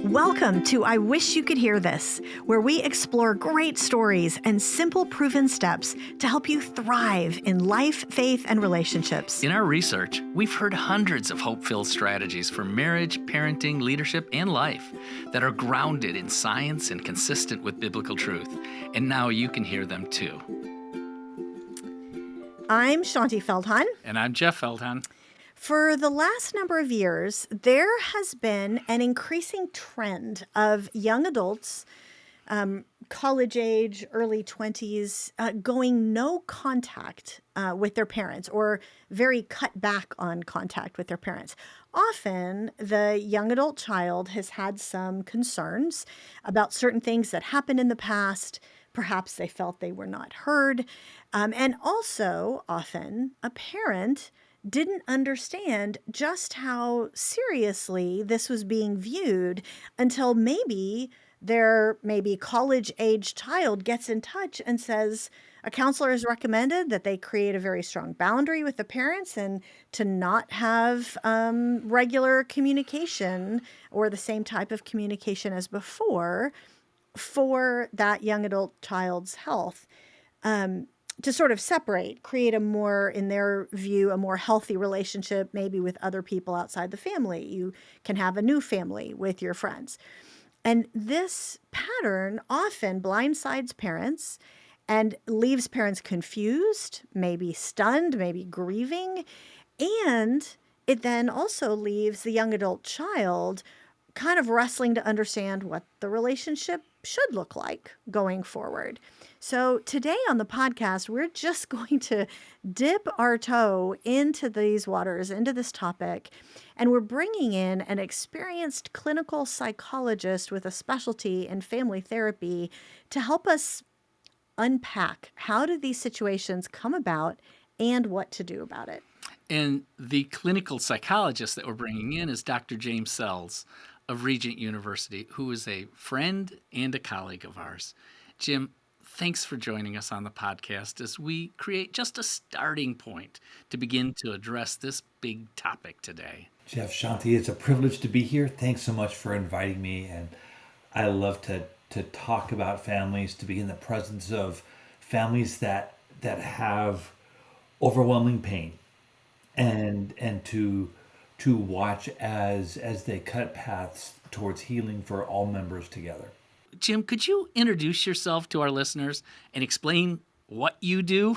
Welcome to I Wish You Could Hear This, where we explore great stories and simple proven steps to help you thrive in life, faith, and relationships. In our research, we've heard hundreds of hope-filled strategies for marriage, parenting, leadership, and life that are grounded in science and consistent with biblical truth. And now you can hear them too. I'm Shaunti Feldhahn. And I'm Jeff Feldhahn. For the last number of years, there has been an increasing trend of young adults, college age, early 20s, going no contact with their parents or very cut back on contact with their parents. Often, the young adult child has had some concerns about certain things that happened in the past. Perhaps they felt they were not heard. And also, often, a parent didn't understand just how seriously this was being viewed until maybe their college-age child gets in touch and says a counselor has recommended that they create a very strong boundary with the parents and to not have regular communication or the same type of communication as before for that young adult child's health. To sort of separate, create a more, in their view, a more healthy relationship, maybe with other people outside the family. You can have a new family with your friends. And this pattern often blindsides parents and leaves parents confused, maybe stunned, maybe grieving. And it then also leaves the young adult child kind of wrestling to understand what the relationship should look like going forward. So today on the podcast, we're just going to dip our toe into these waters, into this topic, and we're bringing in an experienced clinical psychologist with a specialty in family therapy to help us unpack how do these situations come about and what to do about it. And the clinical psychologist that we're bringing in is Dr. James Sells of Regent University, who is a friend and a colleague of ours. Jim, thanks for joining us on the podcast as we create just a starting point to begin to address this big topic today. Jeff, Shaunti, it's a privilege to be here. Thanks so much for inviting me. And I love to talk about families, to be in the presence of families that have overwhelming pain and to watch as they cut paths towards healing for all members together. Jim, could you introduce yourself to our listeners and explain what you do?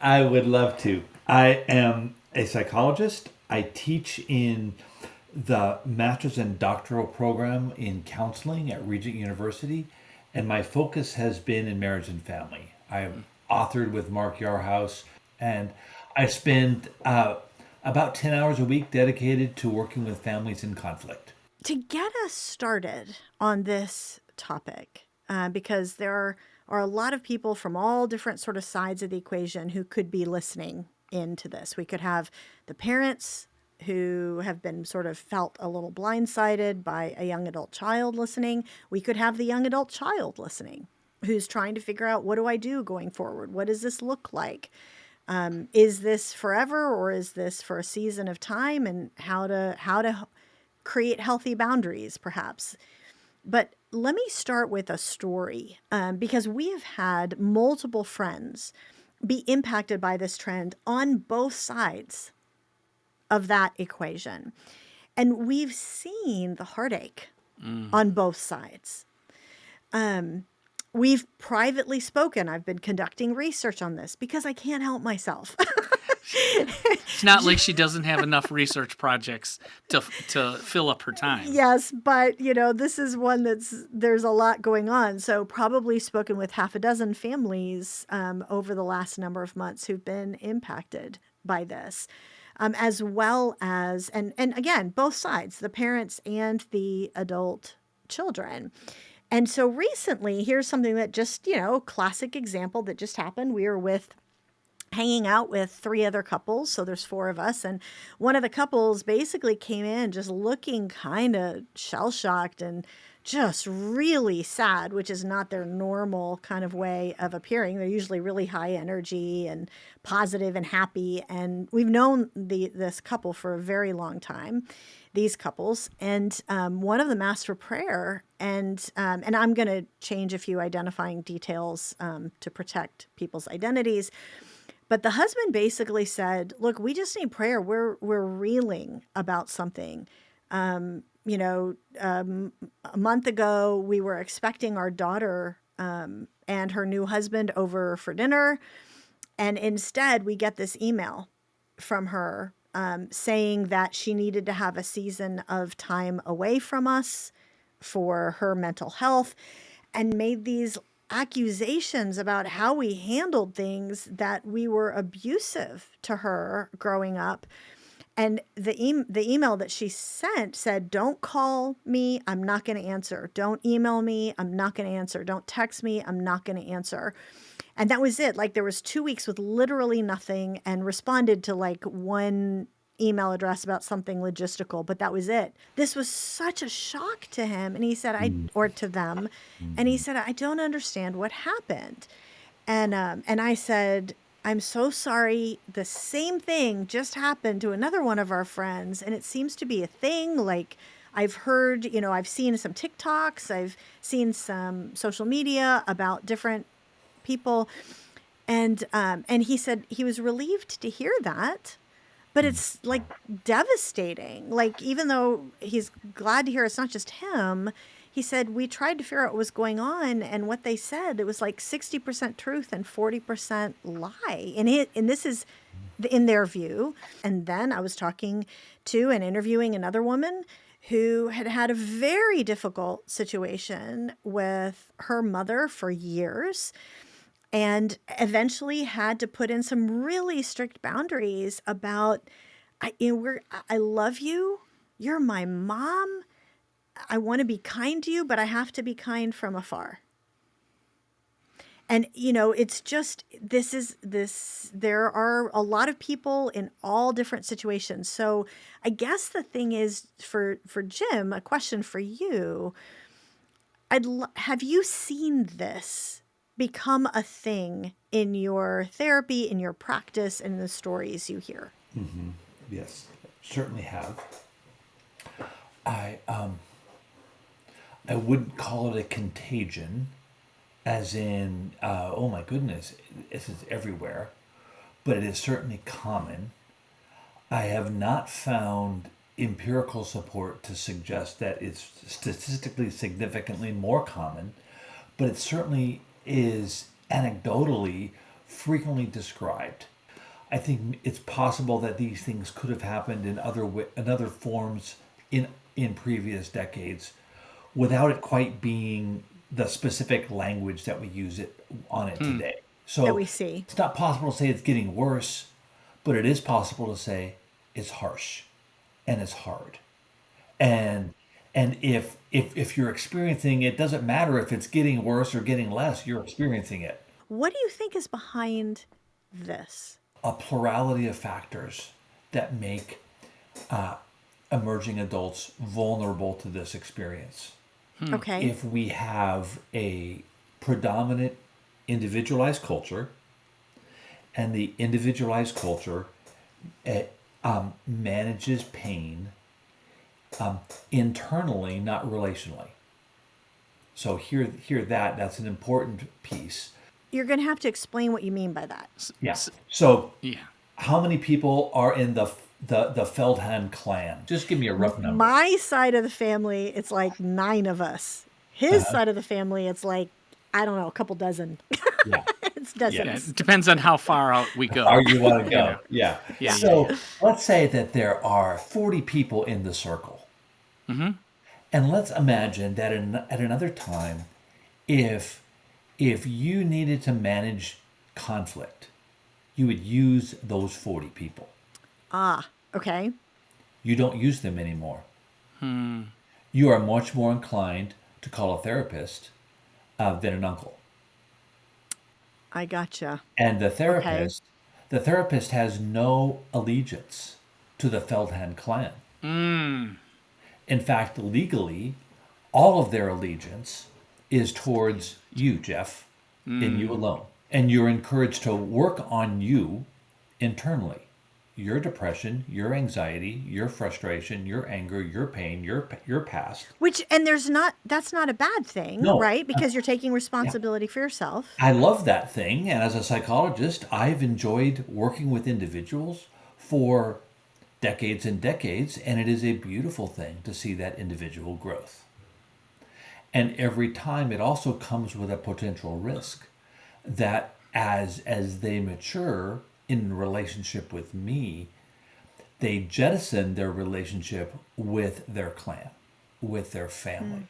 I would love to. I am a psychologist. I teach in the master's and doctoral program in counseling at Regent University, and my focus has been in marriage and family. I have authored with Mark Yarhouse, and I spend about 10 hours a week dedicated to working with families in conflict. To get us started on this topic, because there are a lot of people from all different sort of sides of the equation who could be listening into this. We could have the parents who have been sort of felt a little blindsided by a young adult child listening. We could have the young adult child listening who's trying to figure out, what do I do going forward? What does this look like? Is this forever or is this for a season of time? And how to create healthy boundaries, perhaps. But let me start with a story, because we have had multiple friends be impacted by this trend on both sides of that equation. And we've seen the heartache on both sides. We've privately spoken. I've been conducting research on this because I can't help myself. It's not like she doesn't have enough research projects to fill up her time. Yes, but this is one there's a lot going on. So probably spoken with half a dozen families over the last number of months who've been impacted by this, as well as, and again, both sides, the parents and the adult children. And so recently, here's something that just, classic example that just happened. We were with hanging out with three other couples. So there's four of us. And one of the couples basically came in just looking kind of shell shocked and just really sad, which is not their normal kind of way of appearing. They're usually really high energy and positive and happy. And we've known this couple for a very long time, these couples. And one of them asked for prayer. And I'm going to change a few identifying details to protect people's identities. But the husband basically said, "Look, we just need prayer. We're reeling about something. A month ago, we were expecting our daughter and her new husband over for dinner, and instead, we get this email from her saying that she needed to have a season of time away from us for her mental health, and made these accusations about how we handled things, that we were abusive to her growing up." And the email that she sent said, "Don't call me, I'm not going to answer. Don't email me, I'm not going to answer. Don't text me, I'm not going to answer." And that was it. Like, there was 2 weeks with literally nothing, and responded to like one email address about something logistical, but that was it. This was such a shock to him. And he said, or to them. And he said, "I don't understand what happened." And I said, "I'm so sorry. The same thing just happened to another one of our friends. And it seems to be a thing. Like, I've heard, I've seen some TikToks, I've seen some social media about different people." And he said he was relieved to hear that. But it's like devastating. Like, even though he's glad to hear it's not just him, he said, "We tried to figure out what was going on, and what they said, it was like 60% truth and 40% lie." And this is in their view. And then I was talking to and interviewing another woman who had had a very difficult situation with her mother for years, and eventually had to put in some really strict boundaries about, I love you, you're my mom, I want to be kind to you, but I have to be kind from afar. And it's just, there are a lot of people in all different situations. So I guess the thing is, for Jim, a question for you, have you seen this become a thing in your therapy, in your practice, and in the stories you hear? Yes, certainly have. I wouldn't call it a contagion, as in, oh my goodness, this is everywhere, but it is certainly common. I have not found empirical support to suggest that it's statistically significantly more common, but it certainly is anecdotally frequently described. I think it's possible that these things could have happened in other forms in previous decades, without it quite being the specific language that we use it on it today. So That we see. it's not possible to say it's getting worse, but it is possible to say it's harsh and it's hard. And if you're experiencing it, doesn't matter if it's getting worse or getting less, you're experiencing it. What do you think is behind this? A plurality of factors that make emerging adults vulnerable to this experience. Okay. If we have a predominant individualized culture, and the individualized culture manages pain internally, not relationally. So that's an important piece. You're going to have to explain what you mean by that. Yeah. So Yeah. how many people are in the Feldhahn clan? Just give me a rough number. My side of the family, it's like 9 of us. His side of the family, it's like, I don't know, a couple dozen. Yeah. It's dozens. Yeah, it depends on how far out we go. How you want to go. know. Yeah. Yeah. So let's say that there are 40 people in the circle. And let's imagine that at another time, if you needed to manage conflict, you would use those 40 people. Ah, okay. You don't use them anymore. You are much more inclined to call a therapist than an uncle. I gotcha. And the therapist The therapist has no allegiance to the Feldhahn clan. Mm. In fact, legally, all of their allegiance is towards you, Jeff, and you Mm. alone. And you're encouraged to work on you internally. Your depression, your anxiety, your frustration, your anger, your pain, your past. And that's not a bad thing, No, right? Because you're taking yeah. responsibility for yourself. I love that thing. And as a psychologist, I've enjoyed working with individuals for decades and decades. And it is a beautiful thing to see that individual growth. And every time it also comes with a potential risk that as they mature in relationship with me, they jettison their relationship with their clan, with their family.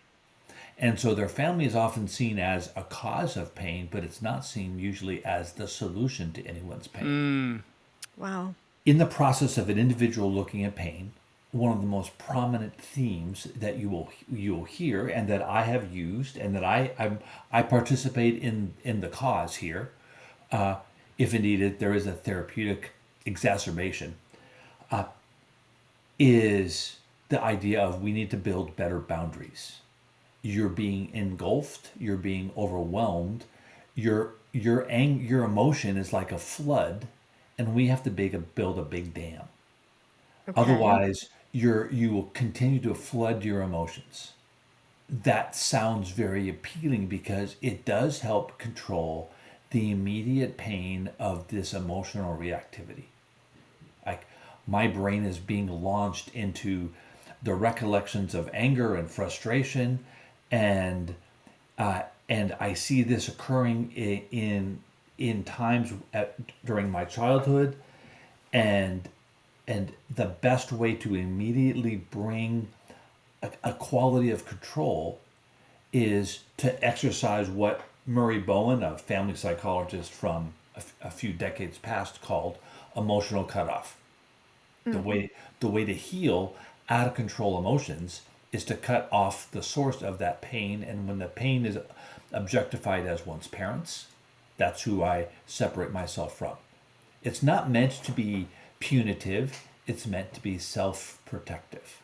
And so their family is often seen as a cause of pain, but it's not seen usually as the solution to anyone's pain. Mm. Wow. In the process of an individual looking at pain, one of the most prominent themes that you'll hear, and that I have used, and that I participate in the cause here, if indeed there is a therapeutic exacerbation, is the idea of we need to build better boundaries. You're being engulfed, you're being overwhelmed, your emotion is like a flood, and we have to build a big dam. Okay. Otherwise, you will continue to flood your emotions. That sounds very appealing because it does help control the immediate pain of this emotional reactivity. Like my brain is being launched into the recollections of anger and frustration, and I see this occurring in times during my childhood, and the best way to immediately bring a quality of control is to exercise what Murray Bowen, a family psychologist from a few decades past, called emotional cutoff. The way the way to heal out of control emotions is to cut off the source of that pain. And when the pain is objectified as one's parents, that's who I separate myself from. It's not meant to be punitive, it's meant to be self-protective.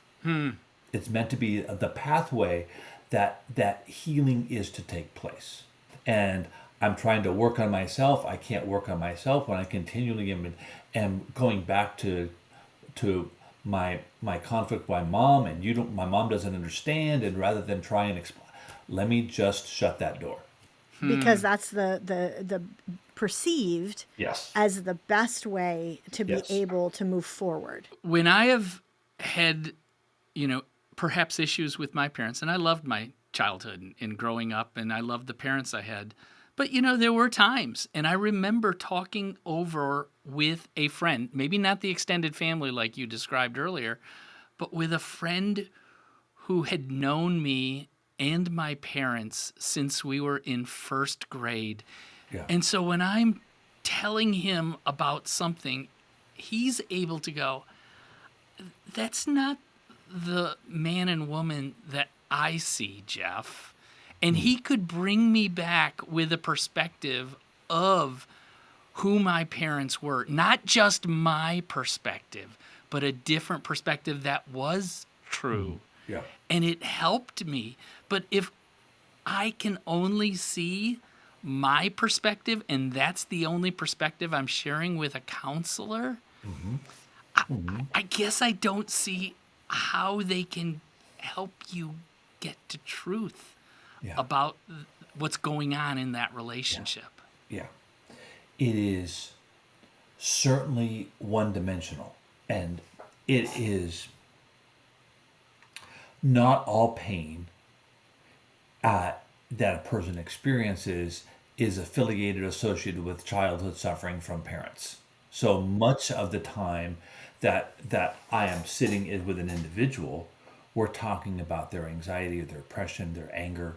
It's meant to be the pathway that healing is to take place. And I'm trying to work on myself. I can't work on myself when I continually am going back to my conflict with my mom, and my mom doesn't understand, and rather than try and explain, let me just shut that door. Because that's the perceived Yes. as the best way to be Yes. able to move forward. When I have had, perhaps issues with my parents, and I loved my childhood and growing up, and I loved the parents I had. But, there were times, and I remember talking over with a friend, maybe not the extended family like you described earlier, but with a friend who had known me and my parents since we were in first grade. Yeah. And so when I'm telling him about something, he's able to go, that's not the man and woman that I see, Jeff. And he could bring me back with a perspective of who my parents were, not just my perspective, but a different perspective that was true. Yeah. And it helped me. But if I can only see my perspective, and that's the only perspective I'm sharing with a counselor, I guess I don't see how they can help you get to truth Yeah. about what's going on in that relationship. Yeah. It is certainly one dimensional, and it is not all pain that a person experiences is affiliated, associated with childhood suffering from parents. So much of the time that I am sitting with an individual, we're talking about their anxiety, their depression, their anger,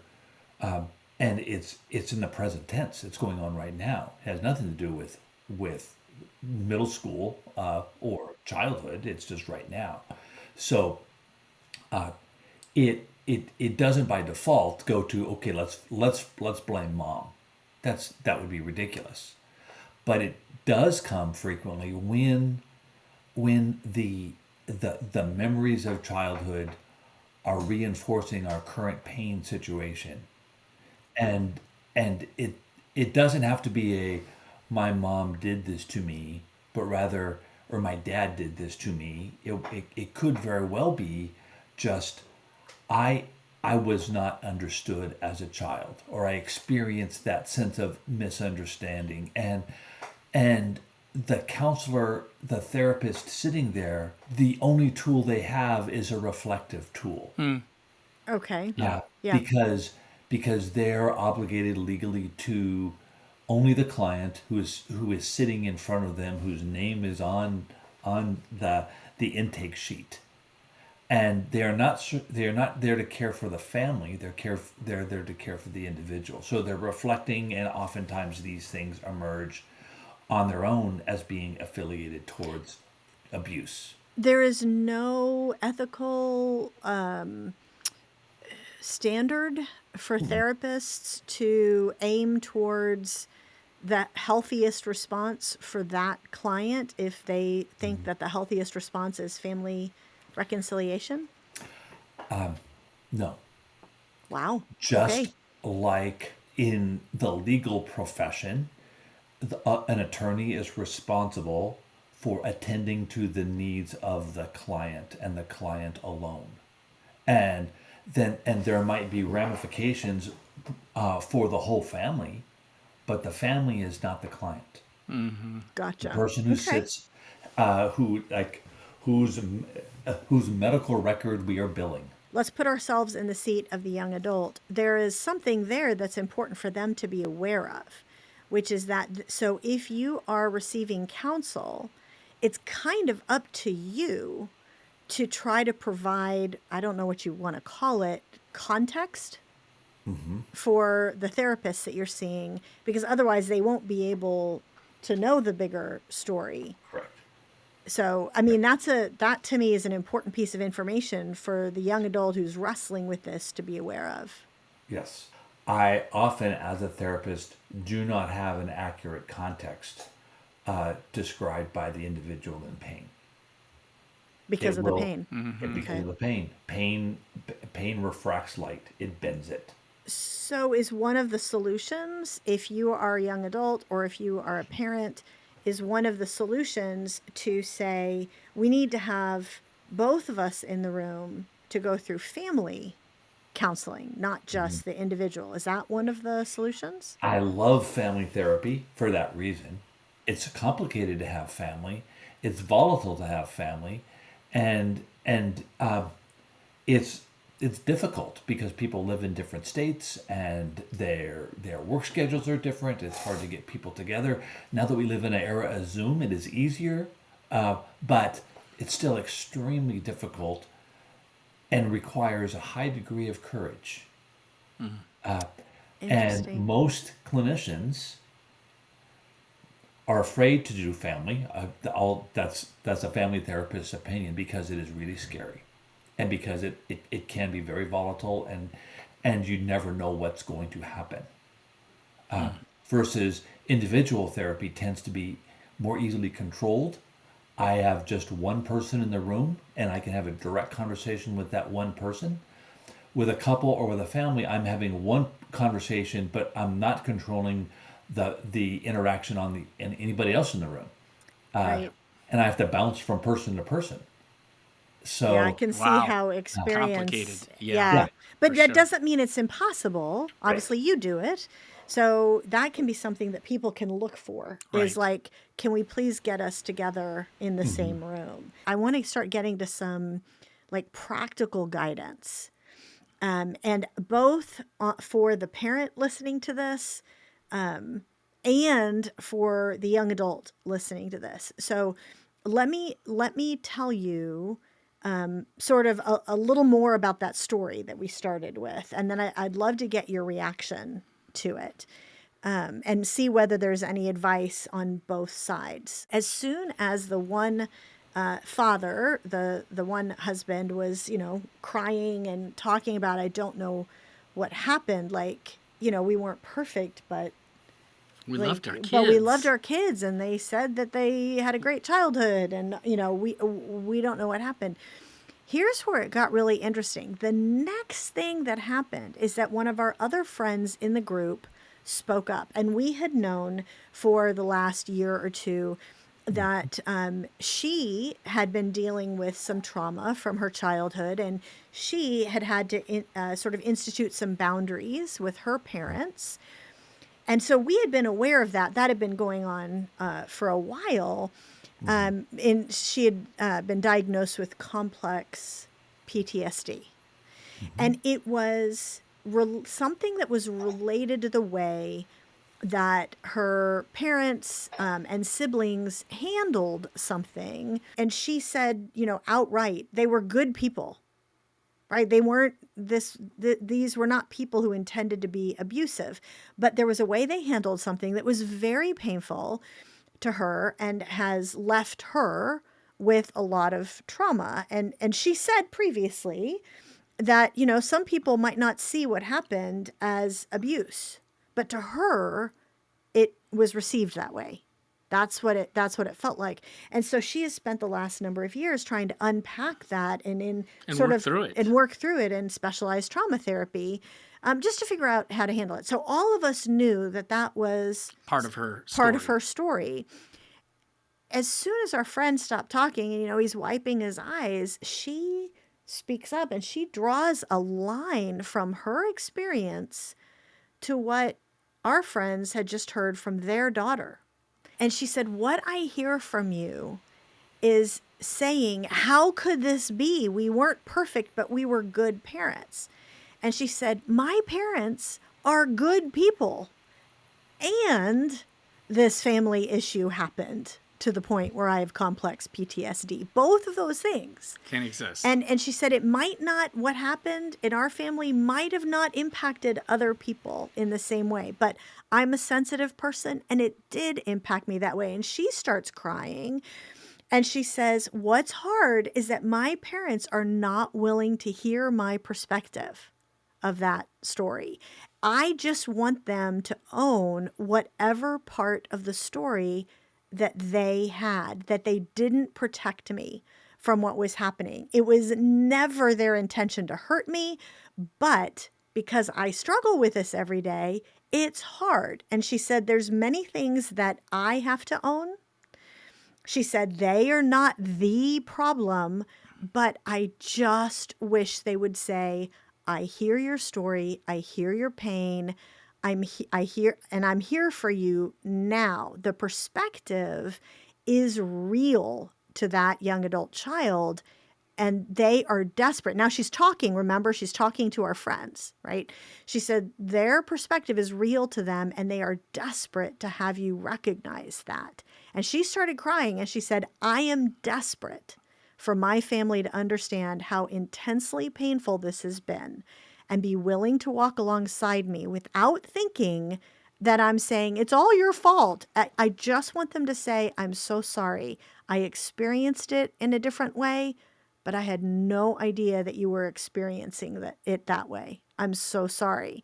and it's in the present tense. It's going on right now. It has nothing to do with middle school or childhood. It's just right now. So it doesn't by default go to, okay, let's blame mom. That would be ridiculous. but it does come frequently when the memories of childhood are reinforcing our current pain situation, and it doesn't have to be a my mom did this to me, but rather or my dad did this to me. It could very well be just I I was not understood as a child, or I experienced that sense of misunderstanding, and the counselor, the therapist sitting there, the only tool they have is a reflective tool. Okay. Yeah. Yeah. Because they're obligated legally to only the client who is sitting in front of them, whose name is on the intake sheet, and they are not there to care for the family. They're there to care for the individual. So they're reflecting, and oftentimes these things emerge on their own as being affiliated towards abuse. There is no ethical standard for therapists to aim towards the healthiest response for that client if they think that the healthiest response is family reconciliation. No, Wow. just Okay. like in the legal profession, an attorney is responsible for attending to the needs of the client and the client alone. And there might be ramifications for the whole family, but the family is not the client. The Gotcha. person who Okay. sits, who like whose whose medical record we are billing. Let's put ourselves in the seat of the young adult. There is something there that's important for them to be aware of, which is that so if you are receiving counsel, it's kind of up to you to try to provide, I don't know what you want to call it, context for the therapists that you're seeing, because otherwise they won't be able to know the bigger story. Correct. So, I mean, that to me is an important piece of information for the young adult who's wrestling with this to be aware of Yes. I often, as a therapist, do not have an accurate context described by the individual in pain. because It of the will, pain. because Okay. of the pain. Pain refracts light. It bends it. So, is one of the solutions, if you are a young adult or if you are a parent, is one of the solutions to say, we need to have both of us in the room to go through family counseling, not just the individual? Is that one of the solutions? I love family therapy for that reason. It's complicated to have family. It's volatile to have family, and it's it's difficult because people live in different states and their work schedules are different. It's hard to get people together. Now that we live in an era of Zoom, it is easier, but it's still extremely difficult and requires a high degree of courage. And Interesting. most clinicians are afraid to do family. That's a family therapist's opinion because it is really scary, and because it can be very volatile, and you never know what's going to happen. Versus individual therapy tends to be more easily controlled. I have just one person in the room, and I can have a direct conversation with that one person. With a couple or with a family, I'm having one conversation, but I'm not controlling the interaction on the and anybody else in the room, Right. and I have to bounce from person to person. Yeah, I So can see Wow. how Complicated. experience, Yeah, yeah, yeah. But for that sure. doesn't mean it's impossible. right. Obviously, you do it. So that can be something that people can look for is Right. like, can we please get us together in the same room? I want to start getting to some like practical guidance. And both for the parent listening to this and for the young adult listening to this. So let me tell you sort of a little more about that story that we started with, and then I'd love to get your reaction to it and see whether there's any advice on both sides. As soon as the one father, the one husband, was crying and talking about, I don't know what happened. Like we weren't perfect, but We like, loved our but we loved kids. our kids, and they said that they had a great childhood, and we don't know what happened. Here's where it got really interesting. The next thing that happened is that one of our other friends in the group spoke up, and we had known for the last year or two that she had been dealing with some trauma from her childhood, and she had had to sort of institute some boundaries with her parents. And so we had been aware of that. That had been going on for a while. And she had been diagnosed with complex PTSD. And it was something that was related to the way that her parents and siblings handled something. And she said, outright, they were good people, right? They weren't these were not people who intended to be abusive, but there was a way they handled something that was very painful to her and has left her with a lot of trauma. And she said previously that, some people might not see what happened as abuse, but to her, it was received that way. That's what it felt like. And so she has spent the last number of years trying to unpack that And work through it. and work through it in specialized trauma therapy, just to figure out how to handle it. So all of us knew that that was Part of her part of story. her story. As soon as our friend stopped talking, and he's wiping his eyes, she speaks up and she draws a line from her experience to what our friends had just heard from their daughter. And she said, "What I hear from you is saying, how could this be? We weren't perfect, but we were good parents." And she said, "My parents are good people. And this family issue happened to the point where I have complex PTSD. Both of those things Can exist. And she said what happened in our family might have not impacted other people in the same way, but I'm a sensitive person and it did impact me that way." And she starts crying and she says, "What's hard is that my parents are not willing to hear my perspective of that story. I just want them to own whatever part of the story that they had, that they didn't protect me from what was happening. It was never their intention to hurt me, but because I struggle with this every day, it's hard." And she said, "There's many things that I have to own." She said, "They are not the problem, but I just wish they would say, I hear your story. I hear your pain. I hear, and I'm here for you now." The perspective is real to that young adult child, and they are desperate. Now she's talking, remember, she's talking to our friends, right? She said their perspective is real to them and they are desperate to have you recognize that. And she started crying and she said, "I am desperate for my family to understand how intensely painful this has been and be willing to walk alongside me without thinking that I'm saying it's all your fault. I just want them to say, I'm so sorry. I experienced it in a different way, but I had no idea that you were experiencing it that way. I'm so sorry."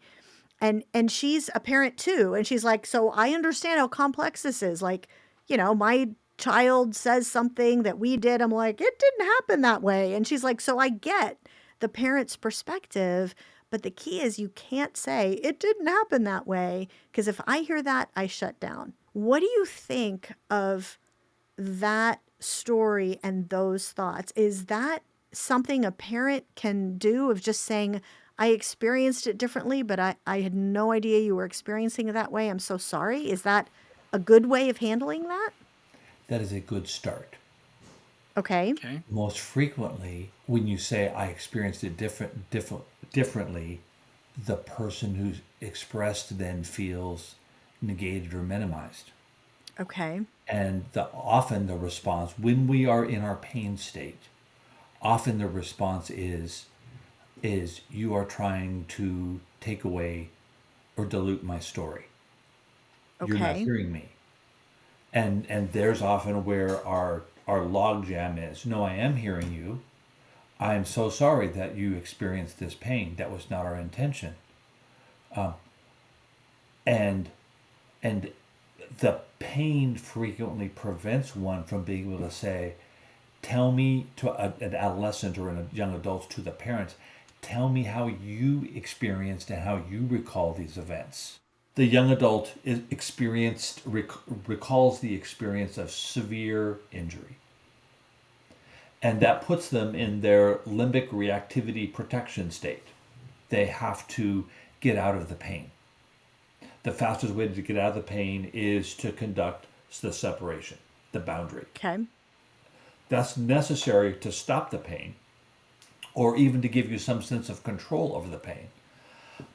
And she's a parent too. And she's like, "So I understand how complex this is. Like, my child says something that we did. I'm like, it didn't happen that way." And she's like, "So I get the parent's perspective, but the key is you can't say it didn't happen that way, because if I hear that, I shut down." What do you think of that story and those thoughts? Is that something a parent can do, of just saying, "I experienced it differently, but I had no idea you were experiencing it that way. I'm so sorry"? Is that a good way of handling that? That is a good start. Okay. Okay. Most frequently, when you say I experienced it differently, the person who's expressed then feels negated or minimized. Okay. And often the response, when we are in our pain state, often the response is you are trying to take away or dilute my story. You're not Okay. hearing me. And there's often where our log jam is. No, I am hearing you. I am so sorry that you experienced this pain. That was not our intention. And and the pain frequently prevents one from being able to say, tell me to an adolescent or a young adult, to the parents, tell me how you experienced and how you recall these events. The young adult recalls the experience of severe injury, and that puts them in their limbic reactivity protection state. They have to get out of the pain. The fastest way to get out of the pain is to conduct the separation, the boundary. Okay. That's necessary to stop the pain or even to give you some sense of control over the pain.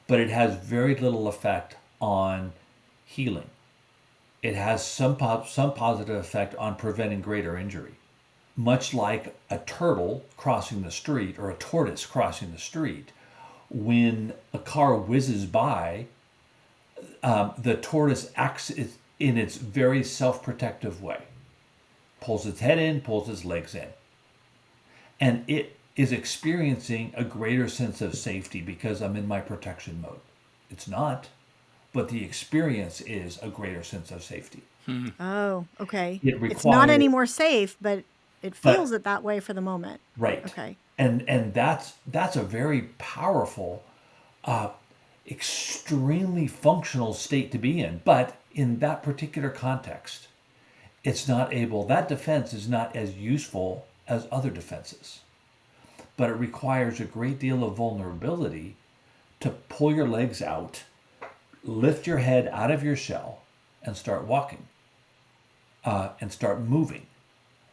But it has very little effect on healing. It has some positive effect on preventing greater injury. Much like a turtle crossing the street or a tortoise crossing the street, when a car whizzes by, the tortoise acts in its very self-protective way. Pulls its head in, pulls its legs in. And it is experiencing a greater sense of safety because I'm in my protection mode. It's not, but the experience is a greater sense of safety. Oh, okay. It It's not any requires, more safe, but it feels but it that way for the moment. right, Okay. and that's a very powerful, uh, extremely functional state to be in. But in that particular context, it's not able. That defense is not as useful as other defenses, but it requires a great deal of vulnerability to pull your legs out, lift your head out of your shell, and start walking, and start moving,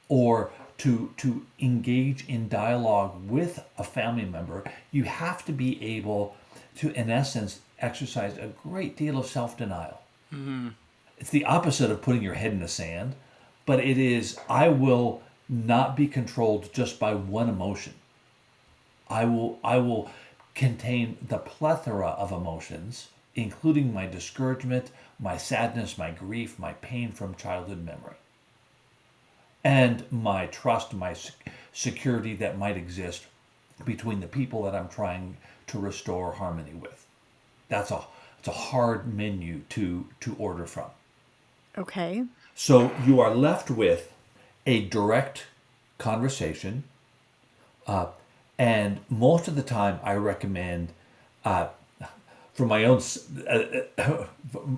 or to engage in dialogue with a family member. You have to be able to, in essence, exercise a great deal of self-denial. It's the opposite of putting your head in the sand, but it is, I will not be controlled just by one emotion. I will contain the plethora of emotions, including my discouragement, my sadness, my grief, my pain from childhood memory, and my trust, my security that might exist between the people that I'm trying to restore harmony with. It's a hard menu to order from. Okay. So you are left with a direct conversation, and most of the time I recommend, for my own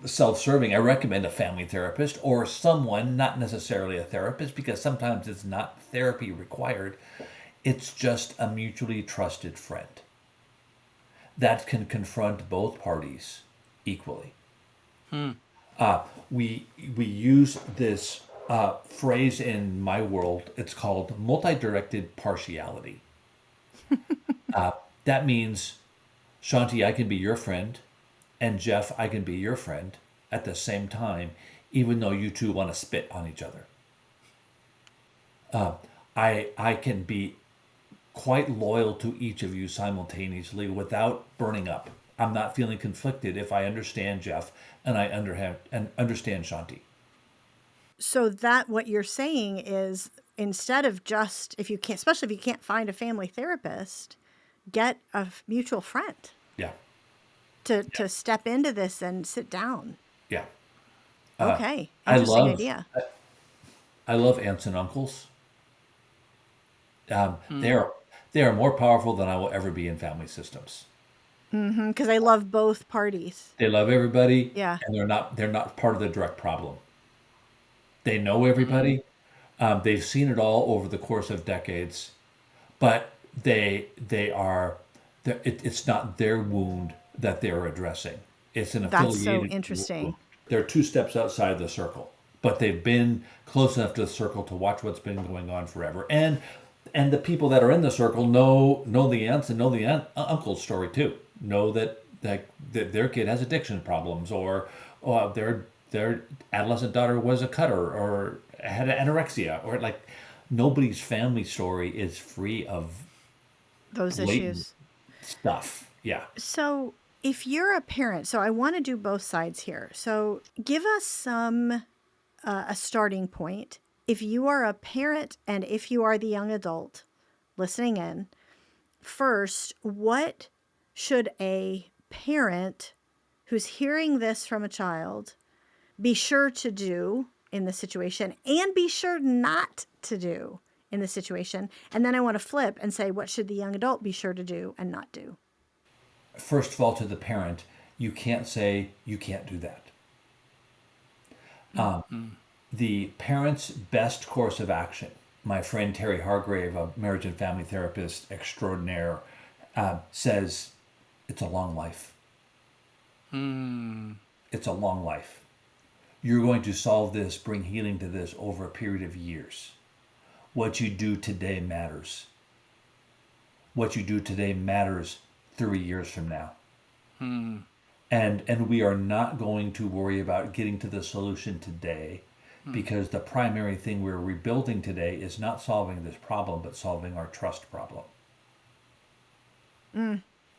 self-serving, I recommend a family therapist or someone, not necessarily a therapist, because sometimes it's not therapy required. It's just a mutually trusted friend that can confront both parties equally. We use this phrase in my world. It's called multidirected partiality. That means, Shaunti, I can be your friend, and Jeff, I can be your friend at the same time, even though you two want to spit on each other. I can be quite loyal to each of you simultaneously without burning up. I'm not feeling conflicted if I understand Jeff and I understand Shaunti. So that what you're saying is, instead of just, if you can't, especially if you can't find a family therapist, get a mutual friend Yeah, to step into this and sit down. yeah. Okay. I Interesting love idea. I love aunts and uncles. They are more powerful than I will ever be in family systems. Because I love both parties. They love everybody, Yeah. and they're not part of the direct problem. They know everybody. They've seen it all over the course of decades, but it's not their wound that they're addressing. It's an That's so affiliated wound. interesting. They're two steps outside the circle, but they've been close enough to the circle to watch what's been going on forever. And the people that are in the circle know the aunts and know the uncle's story too. Know that their kid has addiction problems, or their adolescent daughter was a cutter or had anorexia, or like, nobody's family story is free of Those blatant issues. stuff. Yeah. So if you're a parent, so I want to do both sides here. So give us a starting point. If you are a parent and if you are the young adult listening in, first, what should a parent who's hearing this from a child be sure to do in the situation and be sure not to do in the situation? And then I want to flip and say, what should the young adult be sure to do and not do? First of all, to the parent, you can't say you can't do that. The parent's best course of action, my friend Terry Hargrave, a marriage and family therapist extraordinaire, says it's a long life. It's a long life. You're going to solve this, bring healing to this over a period of years. What you do today matters. What you do today matters 3 years from now. And we are not going to worry about getting to the solution today, because the primary thing we're rebuilding today is not solving this problem, but solving our trust problem.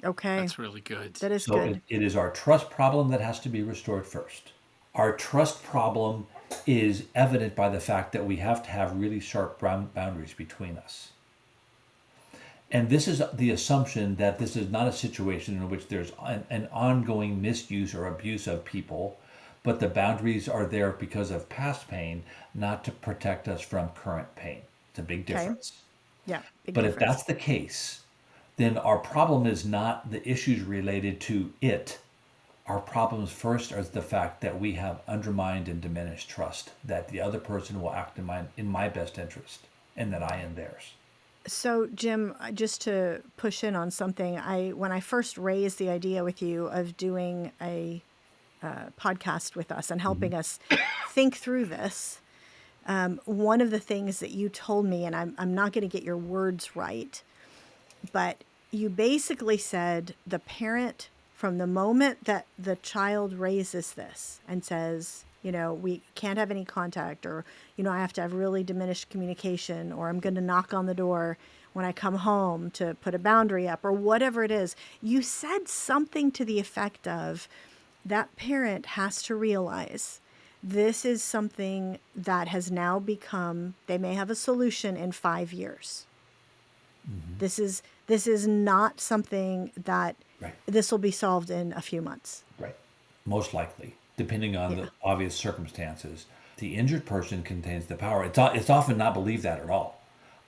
Okay. That's really good. That is So good. it is our trust problem that has to be restored first. Our trust problem is evident by the fact that we have to have really sharp boundaries between us. And this is the assumption that this is not a situation in which there's an ongoing misuse or abuse of people, but the boundaries are there because of past pain, not to protect us from current pain. It's a big difference. Yeah. Big But if difference. that's the case, then our problem is not the issues related to it. Our problems first are the fact that we have undermined and diminished trust that the other person will act in my best interest and that I in theirs. So, Jim, just to push in on something, when I first raised the idea with you of doing a podcast with us and helping us think through this, one of the things that you told me, and I'm not going to get your words right, but you basically said the parent, from the moment that the child raises this and says, we can't have any contact, or, I have to have really diminished communication, or I'm going to knock on the door when I come home to put a boundary up, or whatever it is, you said something to the effect of that parent has to realize this is something that has now become, they may have a solution in 5 years. This is not something that Right. this will be solved in a few months. Right. Most likely, depending on the obvious circumstances. The injured person contains the power. It's often not believed that at all.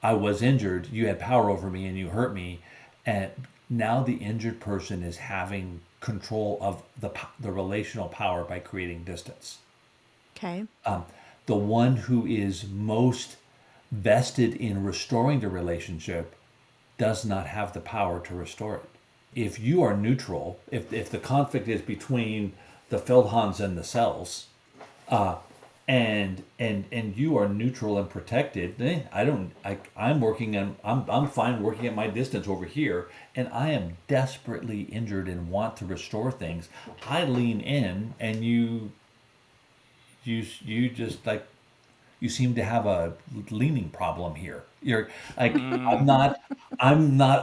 I was injured, you had power over me and you hurt me, and now the injured person is having control of the relational power by creating distance. Okay. The one who is most vested in restoring the relationship does not have the power to restore it. If you are neutral, if the conflict is between the Feldhahns and the cells, and you are neutral and protected, I'm fine working at my distance over here, and I am desperately injured and want to restore things. I lean in, and you just like, you seem to have a leaning problem here. You're like, I'm not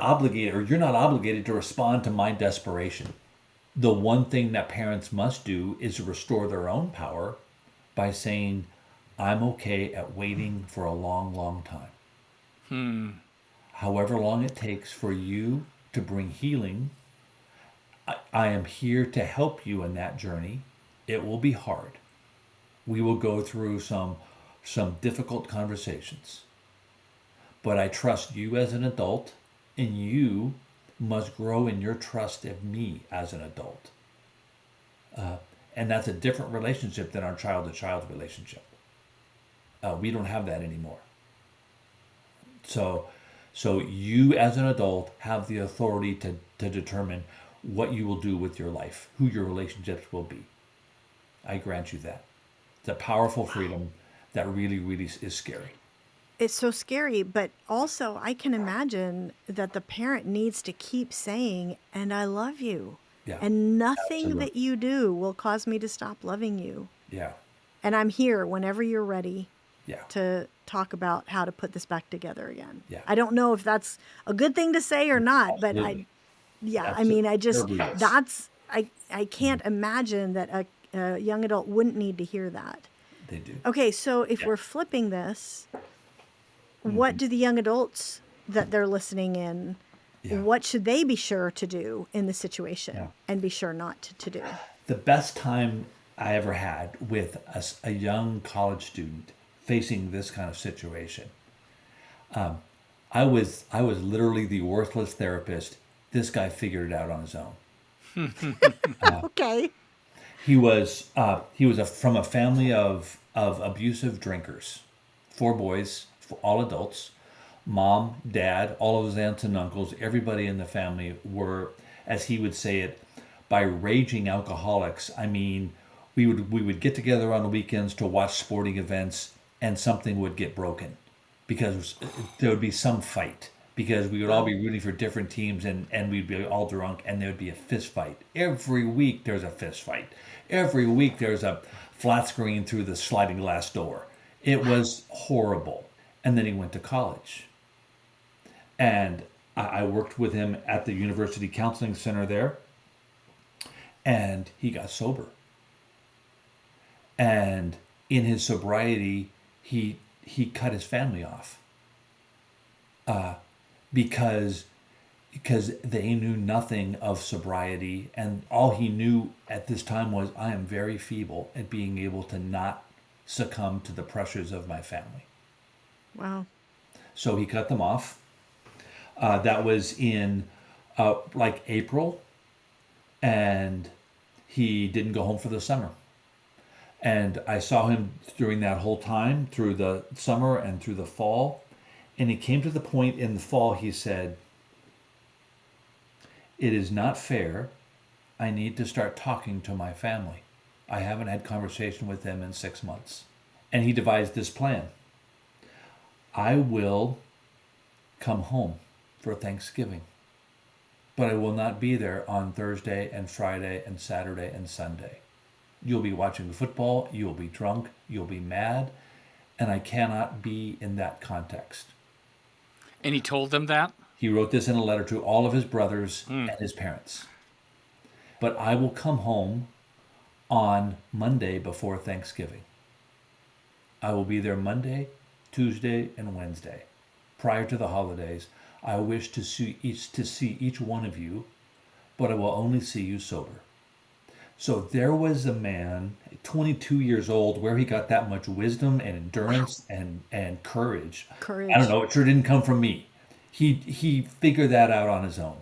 obligated, or you're not obligated to respond to my desperation. The one thing that parents must do is restore their own power by saying, I'm okay at waiting for a long, long time. However long it takes for you to bring healing, I am here to help you in that journey. It will be hard. We will go through some difficult conversations. But I trust you as an adult, and you must grow in your trust of me as an adult. And that's a different relationship than our child-to-child relationship. We don't have that anymore. So you as an adult have the authority to determine what you will do with your life, who your relationships will be. I grant you that. It's a powerful freedom that really, really is scary. It's so scary, but also I can imagine that the parent needs to keep saying, and I love you. Yeah, And nothing absolutely. that you do will cause me to stop loving you. Yeah, And I'm here whenever you're ready yeah. to talk about how to put this back together again. Yeah. I don't know if that's a good thing to say or not, but Absolutely. I mean, Absolutely. I can't imagine that a young adult wouldn't need to hear that. They do. Okay, so if Yeah. we're flipping this, what do the young adults that they're listening in, Yeah. what should they be sure to do in the situation Yeah. and be sure not to do? The best time I ever had with a young college student facing this kind of situation. I was literally the worthless therapist. This guy figured it out on his own. Okay. He was from a family of abusive drinkers, four boys, all adults, mom, dad, all of his aunts and uncles, everybody in the family were, as he would say it, by raging alcoholics. I mean, we would get together on the weekends to watch sporting events, and something would get broken because there would be some fight because we would all Wow. be rooting for different teams, and we'd be all drunk, and there would be a fist fight. Every week there's a fist fight. Every week there's a flat screen through the sliding glass door. It was horrible. And then he went to college. And I worked with him at the University Counseling Center there, and he got sober. And in his sobriety, he cut his family off because they knew nothing of sobriety, and all he knew at this time was, I am very feeble at being able to not succumb to the pressures of my family. Wow. So he cut them off. That was in like April, and he didn't go home for the summer. And I saw him during that whole time, through the summer and through the fall. And he came to the point in the fall, he said, it is not fair. I need to start talking to my family. I haven't had conversation with them in 6 months. And he devised this plan. I will come home for Thanksgiving, but I will not be there on Thursday and Friday and Saturday and Sunday. You'll be watching football, you'll be drunk, you'll be mad, and I cannot be in that context. And he told them that? He wrote this in a letter to all of his brothers and his parents. But I will come home on Monday before Thanksgiving. I will be there Monday, Tuesday, and Wednesday. Prior to the holidays, I wish to see each one of you, but I will only see you sober. So there was a man, 22 years old, where he got that much wisdom and endurance and courage. I don't Courage. know, it sure didn't come from me. He figured that out on his own,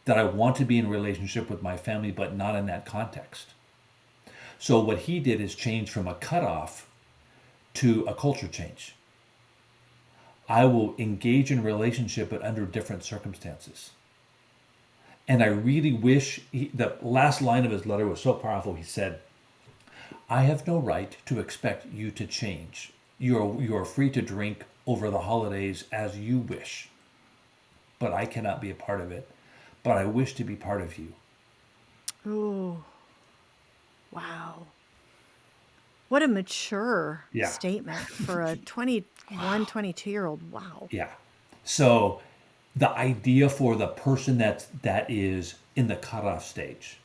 that I want to be in a relationship with my family, but not in that context. So what he did is change from a cutoff to a culture change. I will engage in relationship, but under different circumstances. And I really wish, the last line of his letter was so powerful. He said, I have no right to expect you to change. You are free to drink over the holidays as you wish, but I cannot be a part of it. But I wish to be part of you. Ooh. Wow. What a mature Yeah. statement for a 21, 22-year-old. Wow. Yeah. So the idea for the person that is in the cutoff stage,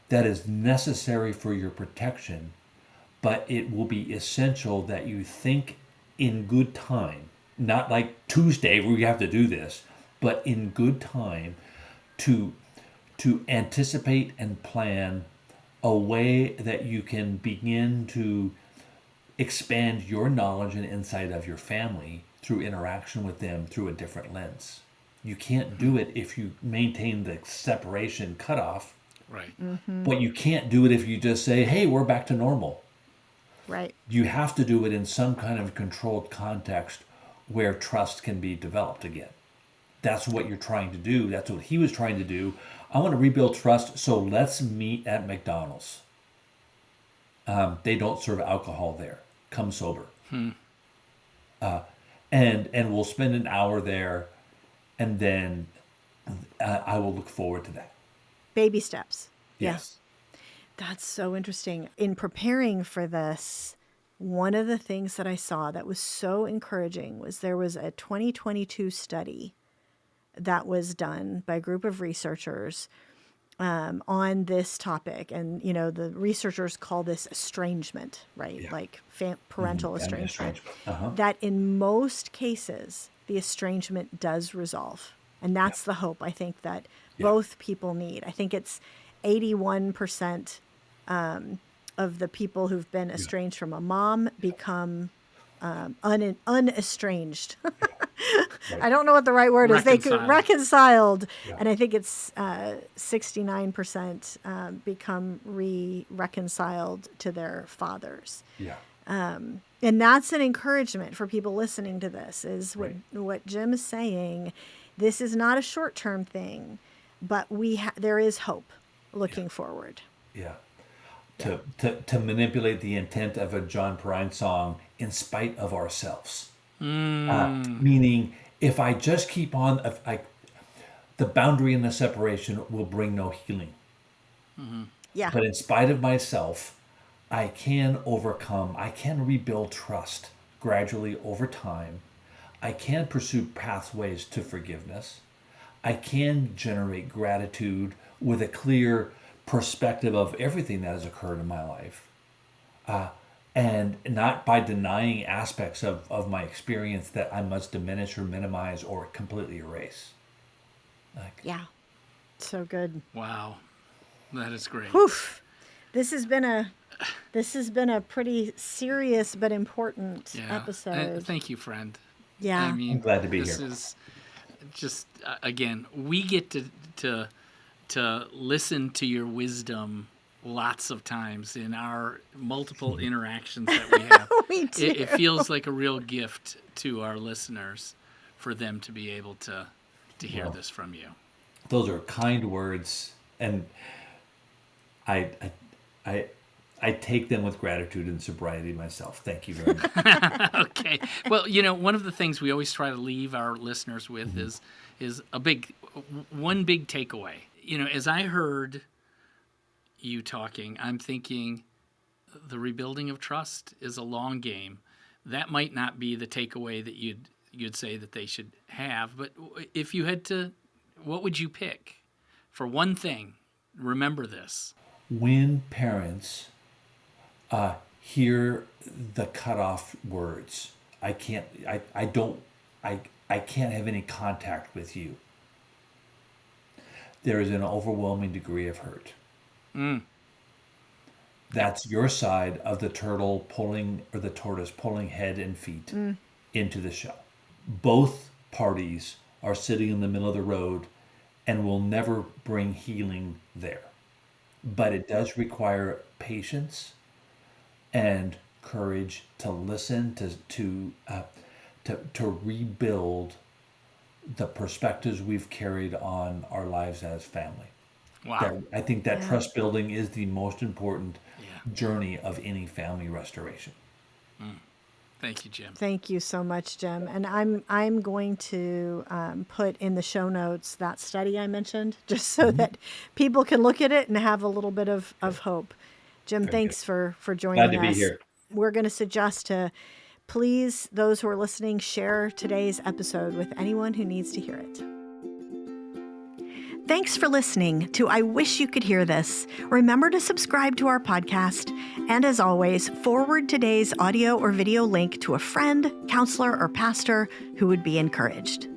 that is necessary for your protection, but it will be essential that you think in good time, not like Tuesday where you have to do this, but in good time to anticipate and plan a way that you can begin to expand your knowledge and insight of your family through interaction with them through a different lens. You can't do it if you maintain the separation cutoff, Right. but you can't do it if you just say, hey, we're back to normal. Right. You have to do it in some kind of controlled context where trust can be developed again. That's what you're trying to do. That's what he was trying to do. I want to rebuild trust, so let's meet at McDonald's. They don't serve alcohol there. Come sober. And we'll spend an hour there, and then I will look forward to that. Baby steps. Yeah. Yes. That's so interesting. In preparing for this, one of the things that I saw that was so encouraging was there was a 2022 study that was done by a group of researchers on this topic. And, you know, the researchers call this estrangement, right? Yeah. Like parental Family estrangement. Uh-huh. That in most cases, the estrangement does resolve. And that's the hope I think that Yeah. both people need. I think it's 81% of the people who've been estranged from a mom become unestranged. I don't know what the right word is. They could reconciled, and I think it's 69% become reconciled to their fathers. Yeah. And that's an encouragement for people listening to this, is what Jim is saying. This is not a short-term thing, but there is hope looking forward. Yeah. To manipulate the intent of a John Prine song in spite of ourselves. Meaning, if I just keep on, the boundary and the separation will bring no healing. Yeah. But in spite of myself, I can overcome, I can rebuild trust gradually over time. I can pursue pathways to forgiveness. I can generate gratitude with a clear perspective of everything that has occurred in my life. And not by denying aspects of my experience that I must diminish or minimize or completely erase. Yeah. So good. Wow. That is great. Oof. This has been a pretty serious but important episode. Thank you, friend. Yeah. I mean, I'm glad to be here. This is just, again, we get to listen to your wisdom lots of times in our multiple interactions that we have. We do. It feels like a real gift to our listeners for them to be able to hear this from you. Those are kind words, and I take them with gratitude and sobriety myself. Thank you very much. Okay. Well, one of the things we always try to leave our listeners with is one big takeaway. As I heard you talking, I'm thinking the rebuilding of trust is a long game. That might not be the takeaway that you'd say that they should have, but if you had to, what would you pick? For one thing, remember this. When parents hear the cutoff words, I can't have any contact with you, there is an overwhelming degree of hurt. That's your side of the turtle pulling, or the tortoise pulling head and feet into the shell. Both parties are sitting in the middle of the road and will never bring healing there. But it does require patience and courage to listen, to rebuild the perspectives we've carried on our lives as family. Wow. I think that trust building is the most important journey of any family restoration. Thank you, Jim. Thank you so much, Jim. And I'm going to put in the show notes that study I mentioned, just so that people can look at it and have a little bit of hope. Jim, thanks for joining us. Glad to be here. We're going to suggest to please, those who are listening, share today's episode with anyone who needs to hear it. Thanks for listening to I Wish You Could Hear This. Remember to subscribe to our podcast. And as always, forward today's audio or video link to a friend, counselor, or pastor who would be encouraged.